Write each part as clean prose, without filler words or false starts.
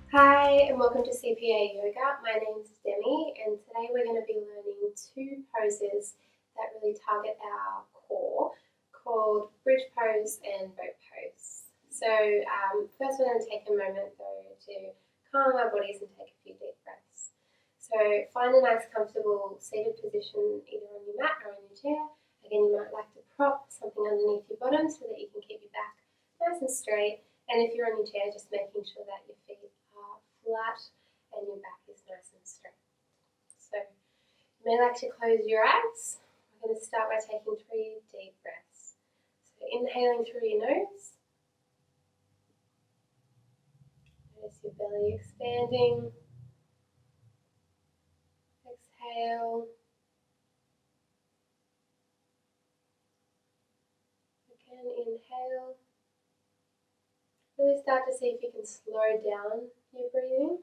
Hi and welcome to CPA Yoga. My name is Demmi and today we're going to be learning two poses that really target our core called bridge pose and boat pose. So first we're going to take a moment though to calm our bodies and take a few deep breaths. So find a nice comfortable seated position either on your mat or on your chair. Again, you might like to prop something underneath your bottom so that you can keep your back nice and straight. And if you're on your chair, just making sure that your feet are flat and your back is nice and straight. So you may like to close your eyes. We're going to start by taking 3 deep breaths. So inhaling through your nose. Notice your belly expanding. Exhale. Again, inhale. Really start to see if you can slow down your breathing.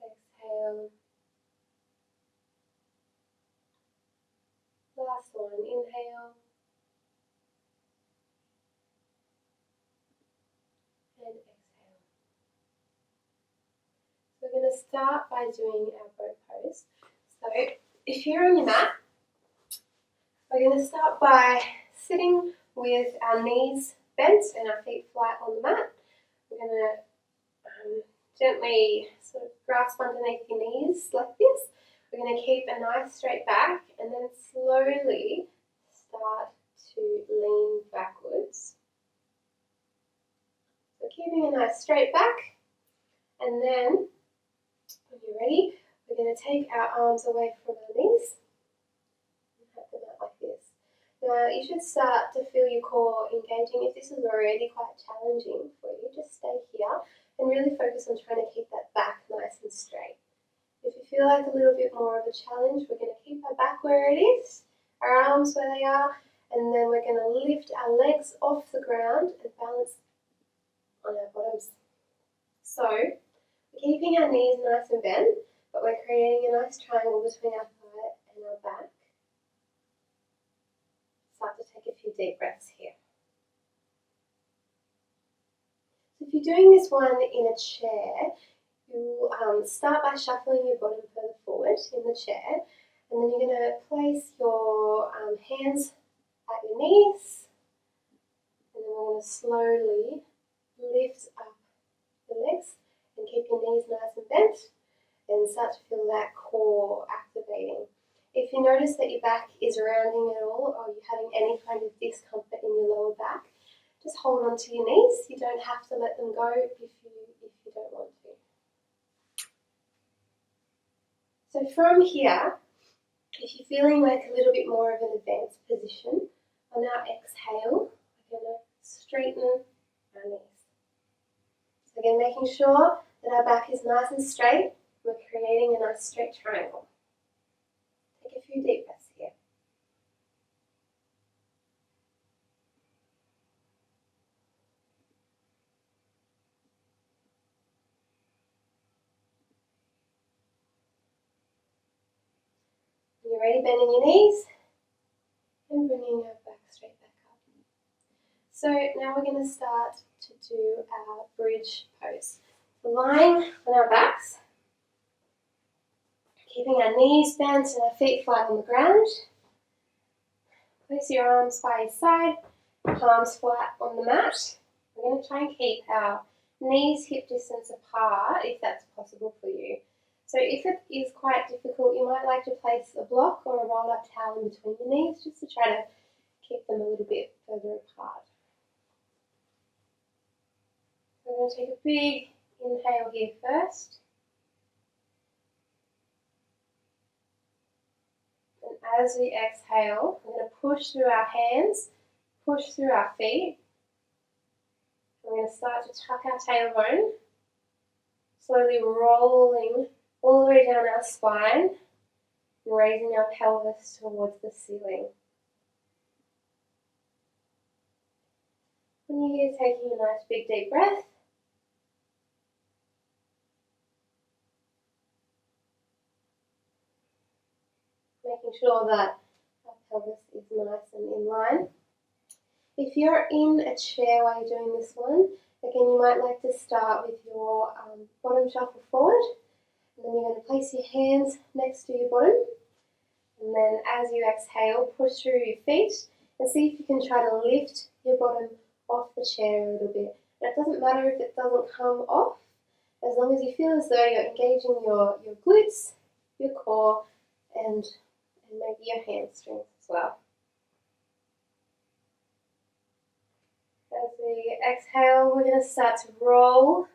Exhale. Last one, inhale. And exhale. So we're going to start by doing our boat pose. So if you're on your mat, we're going to start by sitting with our knees bent and our feet flat on the mat. We're going to gently sort of grasp underneath your knees like this. We're going to keep a nice straight back and then slowly start to lean backwards. So keeping a nice straight back, and then when you're ready, we're going to take our arms away from our knees and have them out like this. Now you should start to feel your core engaging. If this is already quite challenging for you, just stay here and really focus on trying to keep that back nice and straight. If you feel like a little bit more of a challenge, we're going to keep our back where it is, our arms where they are, and then we're going to lift our legs off the ground and balance on our bottoms. So we're keeping our knees nice and bent, but we're creating a nice triangle between our thigh and our back. Start to take a few deep breaths here. So if you're doing this one in a chair, you'll start by shuffling your bottom further forward in the chair, and then you're going to place your hands at your knees, and then we're going to slowly lift up the legs and keep your knees nice and bent and start to feel that core activating. If you notice that your back is rounding at all or you're having any kind of discomfort in your lower back, just hold on to your knees. You don't have to let them go if you don't want to. So from here, if you're feeling like a little bit more of an advanced position, on our exhale, we're going to straighten our knees. So again, making sure that our back is nice and straight. We're creating a nice straight triangle. Take a few deep breaths here. When you're ready, bending your knees and bringing our back straight back up. So now we're going to start to do our bridge pose. Lying on our backs, keeping our knees bent and our feet flat on the ground. Place your arms by your side, palms flat on the mat. We're going to try and keep our knees hip distance apart if that's possible for you. So if it is quite difficult, you might like to place a block or a rolled up towel in between your knees just to try to keep them a little bit further apart. We're going to take a big inhale here first. And as we exhale, we're going to push through our hands, push through our feet. We're going to start to tuck our tailbone, slowly rolling all the way down our spine and raising our pelvis towards the ceiling. When you're here, taking a nice big deep breath. Making sure that our pelvis is nice and in line. If you're in a chair while you're doing this one, Again, you might like to start with your bottom shuffle forward, and then you're going to place your hands next to your bottom, and then as you exhale, push through your feet and see if you can try to lift your bottom off the chair a little bit. And it doesn't matter if it doesn't come off, as long as you feel as though you're engaging your glutes, your core, and maybe your hamstrings as well. As we exhale, we're going to start to roll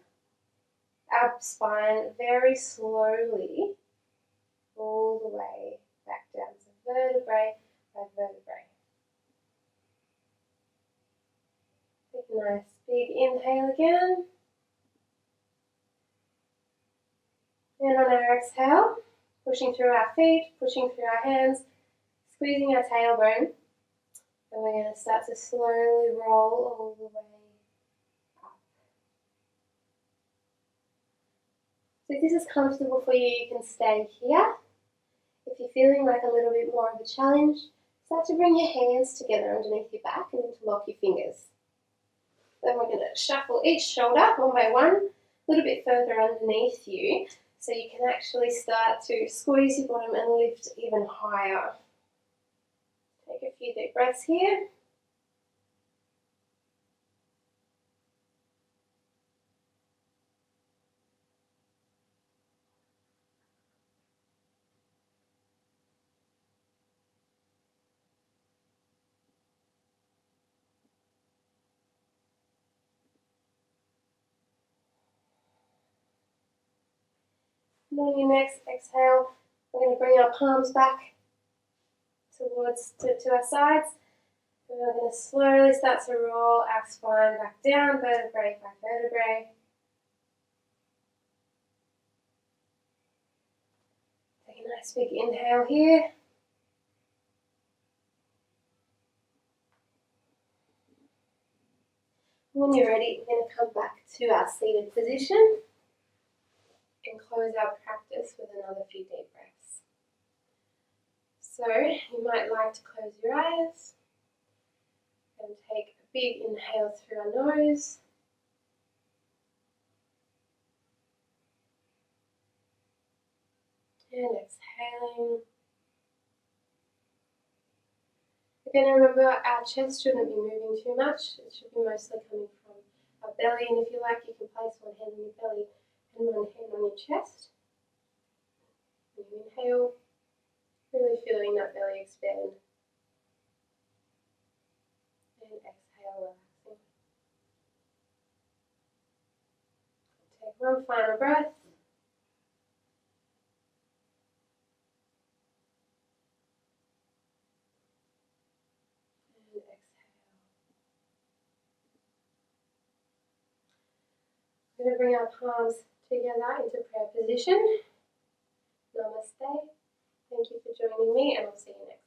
our spine very slowly all the way back down, so vertebrae by vertebrae. Take a nice big inhale again. And on our exhale, pushing through our feet, pushing through our hands, squeezing our tailbone. And we're going to start to slowly roll all the way up. So if this is comfortable for you, you can stay here. If you're feeling like a little bit more of a challenge, start to bring your hands together underneath your back and interlock your fingers. Then we're going to shuffle each shoulder one by one, a little bit further underneath you, so you can actually start to squeeze your bottom and lift even higher. Take a few deep breaths here. And on your next exhale, we're going to bring our palms back towards to our sides. And we're going to slowly start to roll our spine back down, vertebrae by vertebrae. Take a nice big inhale here. When you're ready, we're going to come back to our seated position and close our practice with another few deep breaths. So you might like to close your eyes and take a big inhale through our nose. And exhaling. Again, remember our chest shouldn't be moving too much. It should be mostly coming from our belly. And if you like, you can place one hand on your belly and one hand on your chest. And you inhale, really feeling that belly expand. And exhale, relaxing. Take one final breath. And exhale. We're going to bring our palms together into prayer position. Namaste. Thank you for joining me, and I'll see you next time.